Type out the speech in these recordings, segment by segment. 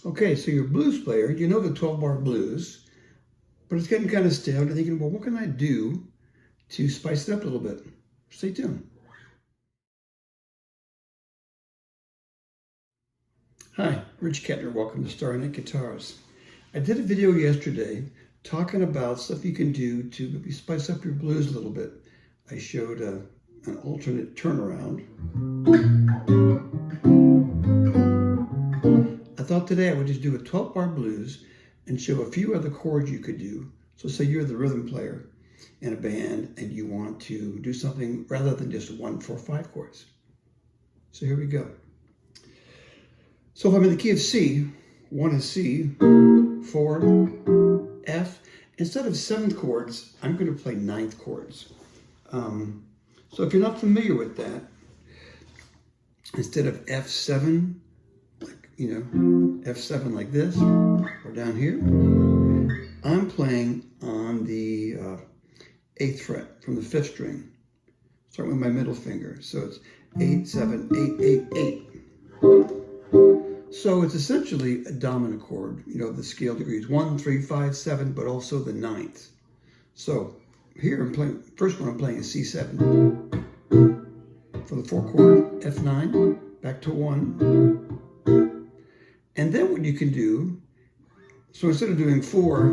Okay, so you're a blues player, you know the 12-bar blues, but it's getting kind of stale. You're thinking, well, what can I do to spice it up a little bit? Stay tuned. Hi, Rich Kettner, welcome to Starlight Guitars. I did a video yesterday talking about stuff you can do to maybe spice up your blues a little bit. I showed an alternate turnaround. I thought today I would just do a 12-bar blues and show a few other chords you could do. So say you're the rhythm player in a band and you want to do something rather than just 1, 4, 5 chords. So here we go. So if I'm in the key of C, 1 is C, 4, F. Instead of 7th chords, I'm going to play 9th chords. So if you're not familiar with that, instead of F7, like, F7 like this, or down here, I'm playing on the 8th fret from the 5th string, starting with my middle finger. So it's 8, 7, 8, 8, 8. So it's essentially a dominant chord, the scale degrees 1, 3, 5, 7, but also the 9th. So here I'm playing, first one I'm playing is C7. For the 4 chord, F9, back to 1. And then what you can do, so instead of doing 4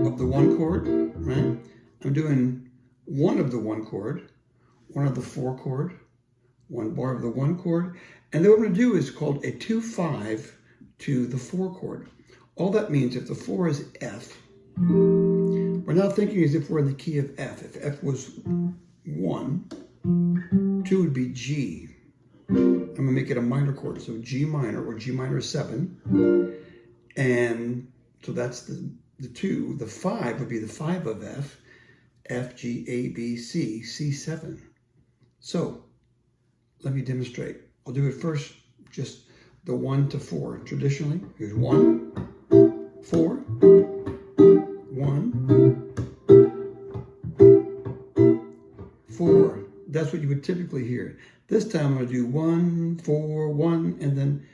of the 1 chord, right? I'm doing 1 of the 1 chord, 1 of the 4 chord, 1 bar of the 1 chord, and then what I'm going to do is called a 2-5 to the 4 chord. All that means if the 4 is F, we're now thinking as if we're in the key of F. If F was 1, 2 would be G. I'm going to make it a minor chord, so G minor or G minor 7. And so that's the 2. The 5 would be the 5 of F, F, G, A, B, C, C7. So let me demonstrate. I'll do it first, just the 1 to 4. Traditionally, here's 1, 4, 1, 4. That's what you would typically hear. This time I'm going to do 1, 4, 1, and then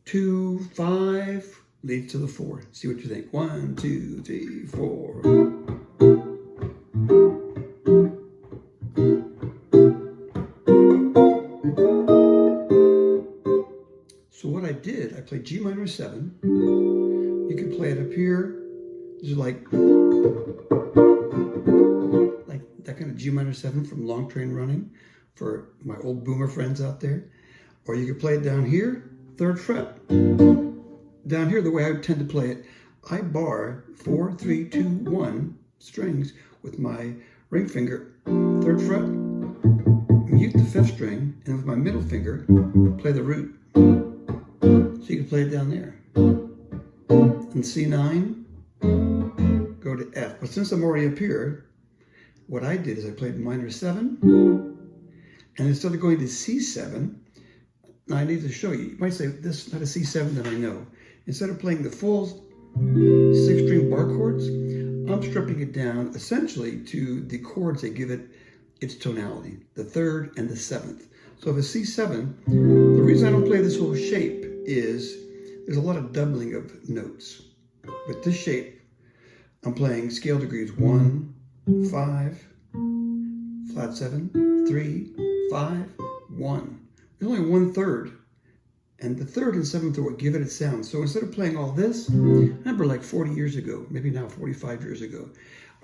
2, 5, leads to the 4. See what you think. 1, 2, 3, 4. So what I did, I played G minor 7. You can play it up here. This is like that kind of G minor 7 from Long Train Running for my old boomer friends out there. Or you could play it down here, 3rd fret. Down here, the way I tend to play it, I bar 4, 3, 2, 1 strings with my ring finger, 3rd fret, mute the 5th string, and with my middle finger, play the root. So you can play it down there. And C9, go to F. But since I'm already up here, what I did is I played minor 7, and instead of going to C7, now I need to show you. You might say, this is not a C7 that I know. Instead of playing the full 6-string bar chords, I'm stripping it down essentially to the chords that give it its tonality, the 3rd and the 7th. So if it's C7, the reason I don't play this whole shape is there's a lot of doubling of notes. With this shape, I'm playing scale degrees 1, 5, flat 7, 3, 5, 1. There's only 1/3. And the 3rd and 7th are what give it its sound. So instead of playing all this, I remember like 40 years ago, maybe now 45 years ago,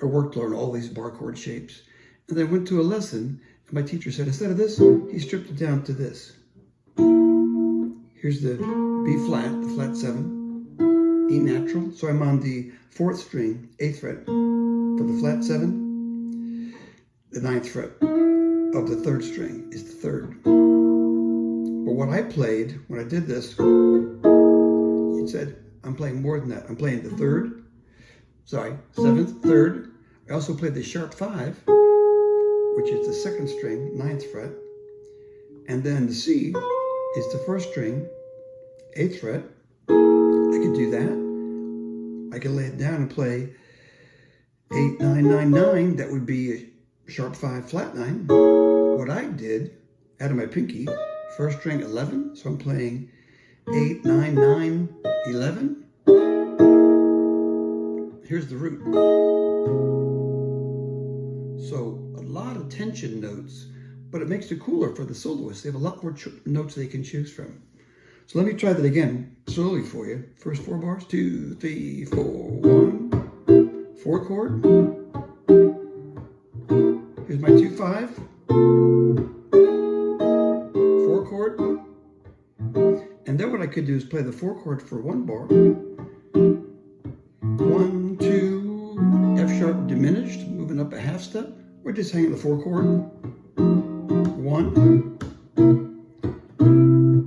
I worked on all these bar chord shapes. And then I went to a lesson, and my teacher said, instead of this, he stripped it down to this. Here's the B flat, the flat 7, E natural. So I'm on the 4th string, 8th fret, for the flat 7. The 9th fret of the 3rd string is the 3rd. But what I played, when I did this, it said, I'm playing more than that. I'm playing the 3rd, 7th, 3rd. I also played the sharp 5, which is the 2nd string, 9th fret. And then the C is the 1st string, 8th fret. I could do that. I could lay it down and play 8, 9, 9, 9. That would be a sharp 5, flat 9. What I did, out of my pinky, first string 11, so I'm playing 8, 9, 9, 11. Here's the root. So a lot of tension notes, but it makes it cooler for the soloists. They have a lot more notes they can choose from. So let me try that again slowly for you. First 4 bars, 2, 3, 4, 1, 4 chord. Here's my 2, 5, 4 chord. And then what I could do is play the 4 chord for 1 bar. 1, 2, F sharp diminished, moving up a half step. Or just hang on the 4 chord. 1.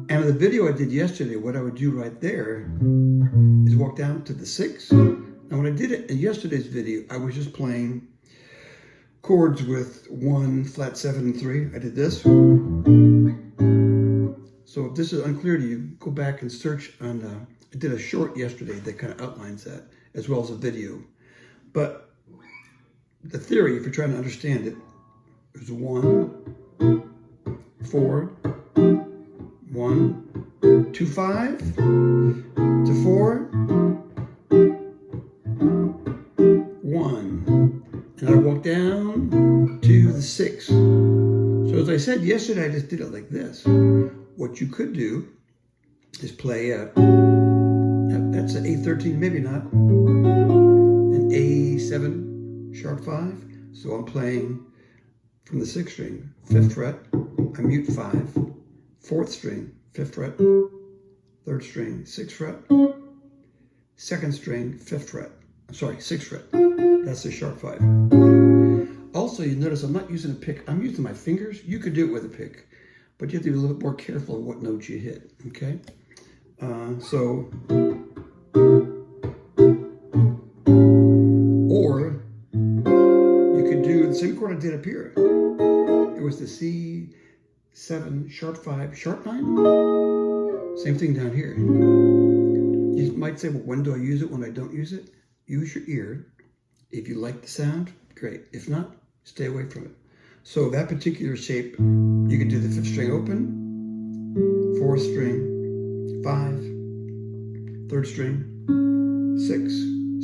And in the video I did yesterday, what I would do right there is walk down to the 6. Now when I did it in yesterday's video, I was just playing chords with 1, flat 7, and 3. I did this. So if this is unclear to you, go back and search on, I did a short yesterday that kind of outlines that, as well as a video. But the theory, if you're trying to understand it, is 1, 4, 1, 2, 5, to 4, 1. And I walk down to the 6. So as I said yesterday, I just did it like this. What you could do is play that's an A13, maybe not, an A7 sharp 5. So I'm playing from the 6th string, 5th fret, I mute 5, 4th string, 5th fret, 3rd string, 6th fret, 2nd string, 5th fret, sorry, 6th fret. That's the sharp 5. Also, you notice I'm not using a pick, I'm using my fingers. You could do it with a pick, but you have to be a little bit more careful on what notes you hit, okay? Or you could do the same chord I did up here. It was the C7, sharp 5, sharp 9. Same thing down here. You might say, well, when do I use it, when I don't use it? Use your ear. If you like the sound, great. If not, stay away from it. So that particular shape, you can do the 5th string open, 4th string, 5, 3rd string, 6,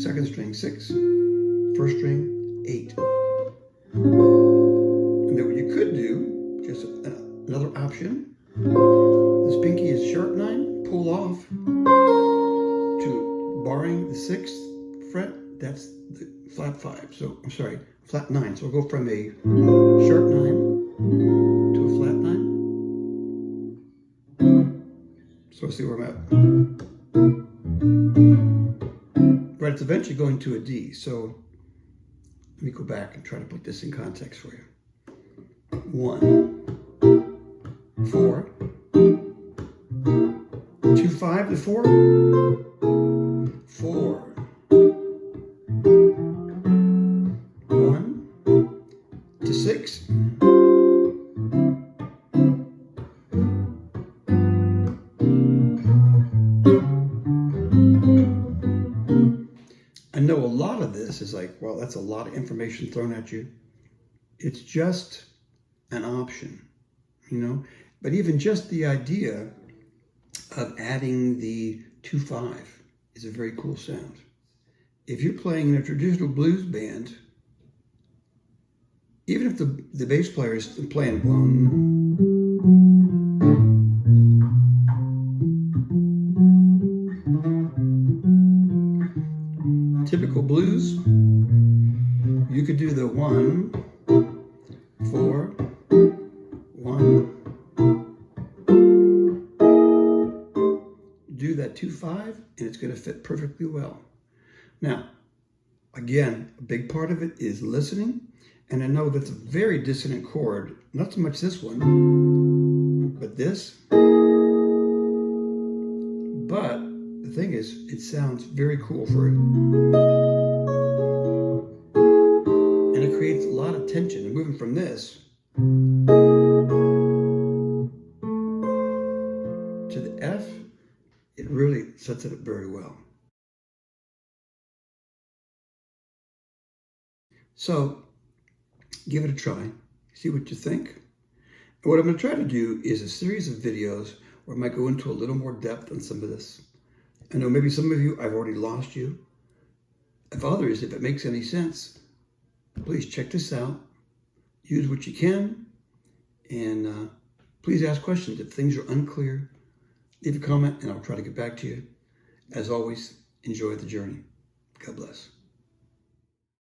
2nd string, 6, 1st string, 8. And then what you could do, just another option, this pinky is sharp 9, pull off to barring the 6th fret, that's the flat 5. So, I'm sorry, flat 9. So we'll go from a sharp 9 to a flat 9. So let's see where I'm at. But it's eventually going to a D. So let me go back and try to put this in context for you. 1, 4, 2, 5 to 4, 4, 1 to 6, I know a lot of this is like, well, that's a lot of information thrown at you. It's just an option, you know? But even just the idea of adding the 2-5 is a very cool sound. If you're playing in a traditional blues band, even if the bass player is playing 1, typical blues, you could do the 1, 4, 1, do that 2-5, and it's going to fit perfectly well. Now, again, a big part of it is listening, and I know that's a very dissonant chord, not so much this one, but this. But the thing is, it sounds very cool for it. And it creates a lot of tension. And moving from this to the F, it really sets it up very well. So give it a try, see what you think. And what I'm going to try to do is a series of videos where I might go into a little more depth on some of this. I know maybe some of you, I've already lost you. If others, if it makes any sense, please check this out. Use what you can. And please ask questions. If things are unclear, leave a comment and I'll try to get back to you. As always, enjoy the journey. God bless.